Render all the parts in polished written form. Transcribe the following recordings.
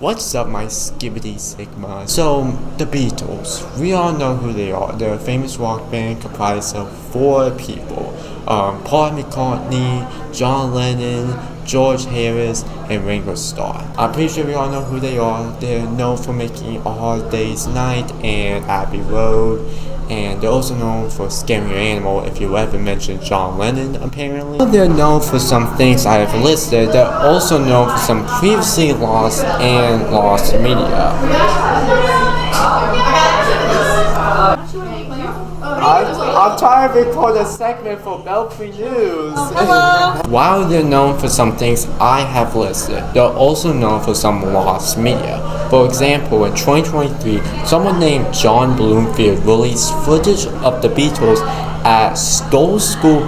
What's up, my skibbity sigma? So, the Beatles. We all know who they are. They're a famous rock band comprised of 4 people. Paul McCartney, John Lennon, George Harris, and Ringo Starr. I'm pretty sure we all know who they are. They're known for making A Hard Day's Night and Abbey Road. And they're also known for Scary Animal, if you ever mention John Lennon, apparently. They're known for some things I have listed. They're also known for some previously lost media. I'm trying to record a segment for Belfry News. Hello. While they're known for some things I have listed, they're also known for some lost media. For example, in 2023, someone named John Bloomfield released footage of the Beatles at Stowe School,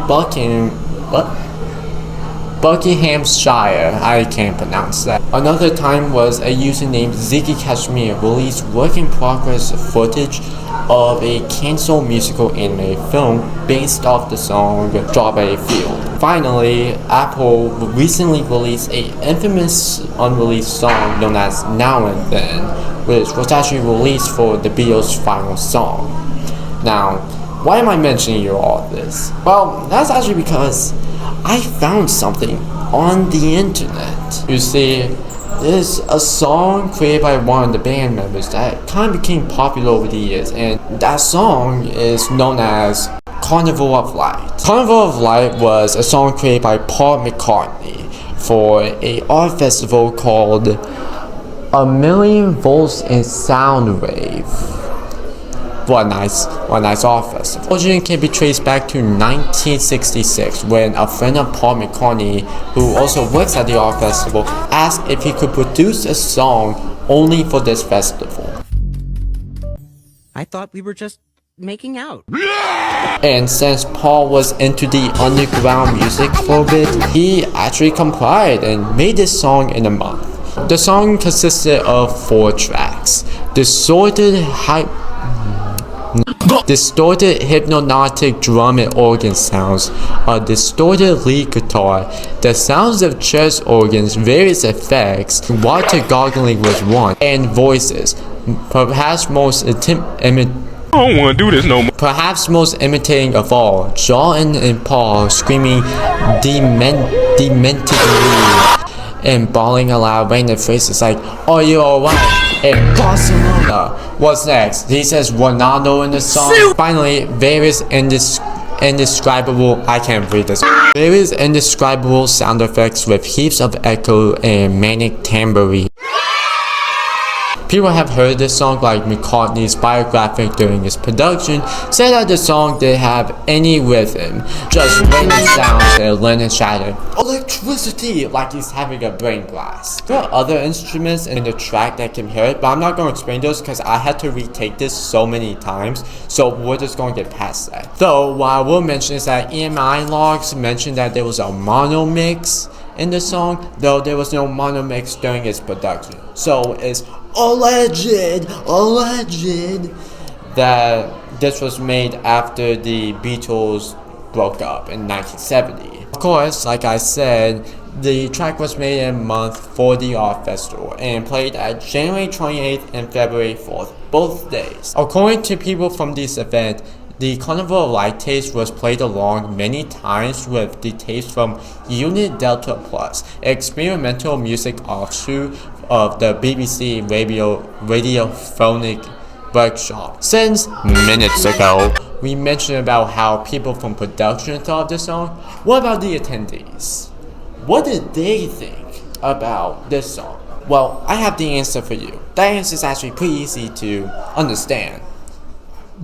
Buckinghamshire. I can't pronounce that. Another time was a user named Ziggy Kashmir released work in progress footage of a cancelled musical anime film based off the song Strawberry Field. Finally, Apple recently released an infamous unreleased song known as Now and Then, which was actually released for the Beatles' final song. Now, why am I mentioning you all this? Well, that's actually because I found something on the internet. You see, there's a song created by one of the band members that kind of became popular over the years, and that song is known as Carnival of Light. Carnival of Light was a song created by Paul McCartney for an art festival called A Million Volts in Sound Wave. What a nice art festival. The origin can be traced back to 1966 when a friend of Paul McCartney, who also works at the art festival, asked if he could produce a song only for this festival. I thought we were just making out. And since Paul was into the underground music for a bit, he actually complied and made this song in a month. The song consisted of 4 tracks. Distorted hypnotic drum and organ sounds, a distorted lead guitar, the sounds of chest organs, various effects, water gargling was one, and voices. Perhaps most imitating of all, John and Paul screaming dementedly and bawling aloud random phrases like, "Are you alright?" and Barcelona. What's next? He says Ronaldo in the song. Finally, various indescribable sound effects with heaps of echo and manic tambourine. People have heard this song, like McCartney's biographic during its production said that the song didn't have any rhythm, just random sounds and Lennon shouted, "Electricity!" like he's having a brain blast. There are other instruments in the track that can hear it, but I'm not going to explain those because I had to retake this so many times, so we're just going to get past that. Though, what I will mention is that EMI logs mentioned that there was a mono mix in the song, though there was no mono mix during its production. So it's alleged that this was made after the Beatles broke up in 1970. Of course, like I said, the track was made in a month for the art festival and played at January 28th and February 4th, both days. According to people from this event, the Carnival of Light tapes was played along many times with the tapes from Unit Delta Plus, experimental music offshoot of the BBC radiophonic workshop. Since minutes ago, we mentioned about how people from production thought of the song. What about the attendees? What did they think about this song? Well, I have the answer for you. That answer is actually pretty easy to understand.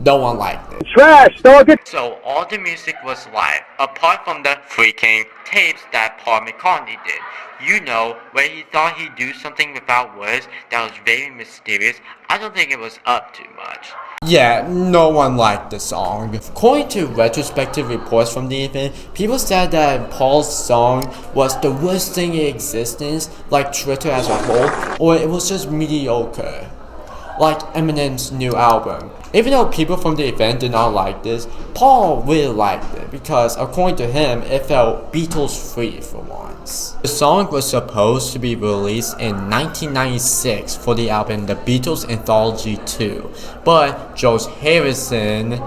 No one liked it. Trash, dog it! So all the music was live, apart from the freaking tapes that Paul McCartney did. You know, where he thought he'd do something without words that was very mysterious. I don't think it was up too much. Yeah, no one liked the song. According to retrospective reports from the event, people said that Paul's song was the worst thing in existence, like Twitter as a whole, or it was just mediocre. like Eminem's new album. Even though people from the event did not like this, Paul really liked it because according to him, it felt Beatles free for once. The song was supposed to be released in 1996 for the album The Beatles Anthology 2, but George Harrison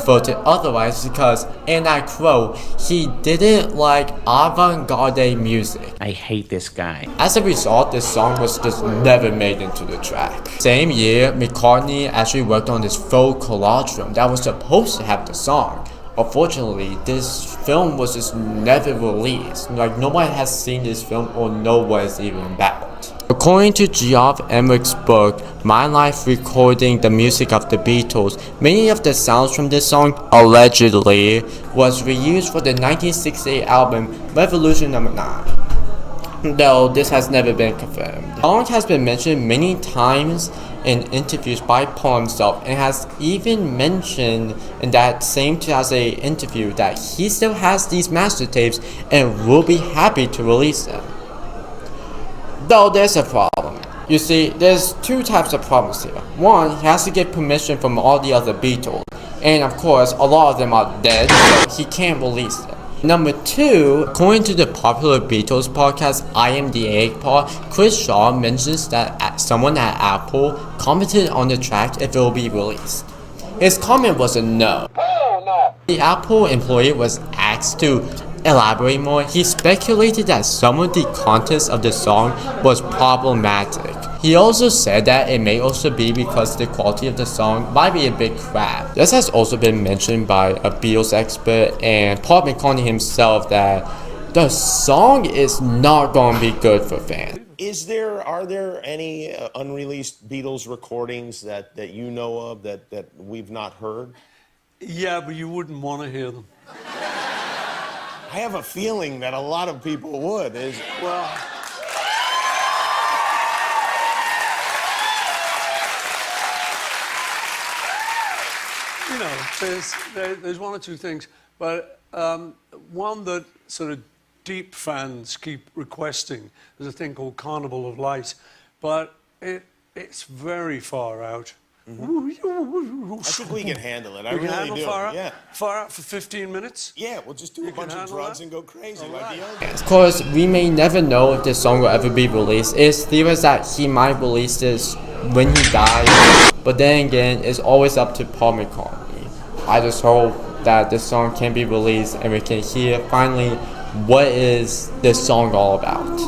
voted otherwise because, and I quote, he didn't like avant-garde music. I hate this guy. As a result, this song was just never made into the track. Same year, McCartney actually worked on this faux collage film that was supposed to have the song. Unfortunately, this film was just never released. Like, nobody has seen this film or know what it's even about. According to Geoff Emerick's book, My Life Recording the Music of the Beatles, many of the sounds from this song, allegedly, was reused for the 1968 album Revolution No. 9. Though this has never been confirmed. The song has been mentioned many times in interviews by Paul himself, and has even mentioned in that same 2008 interview that he still has these master tapes and will be happy to release them. Though there's a problem. You see, there's two types of problems here. One, he has to get permission from all the other Beatles, and of course, a lot of them are dead, so he can't release them. Number two, according to the popular Beatles podcast I Am the Egg Pod, Chris Shaw mentions that someone at Apple commented on the track if it will be released. His comment was a no. The Apple employee was asked to elaborate more. He speculated that some of the contents of the song was problematic. He also said that it may also be because the quality of the song might be a bit crap. This has also been mentioned by a Beatles expert and Paul McCartney himself that the song is not going to be good for fans. Are there any unreleased Beatles recordings that you know of that we've not heard? Yeah, but you wouldn't want to hear them. I have a feeling that a lot of people would. Well, you know, there's one or two things, but one that sort of deep fans keep requesting is a thing called Carnival of Light, but it's very far out. Mm-hmm. I think we can handle it. I really do. Yeah. Far out for 15 minutes? Yeah, we'll just do a bunch of drugs and go crazy like the old. Of course, we may never know if this song will ever be released. It's theorized that he might release this when he dies, but then again, it's always up to Paul McCartney. I just hope that this song can be released and we can hear finally what is this song all about.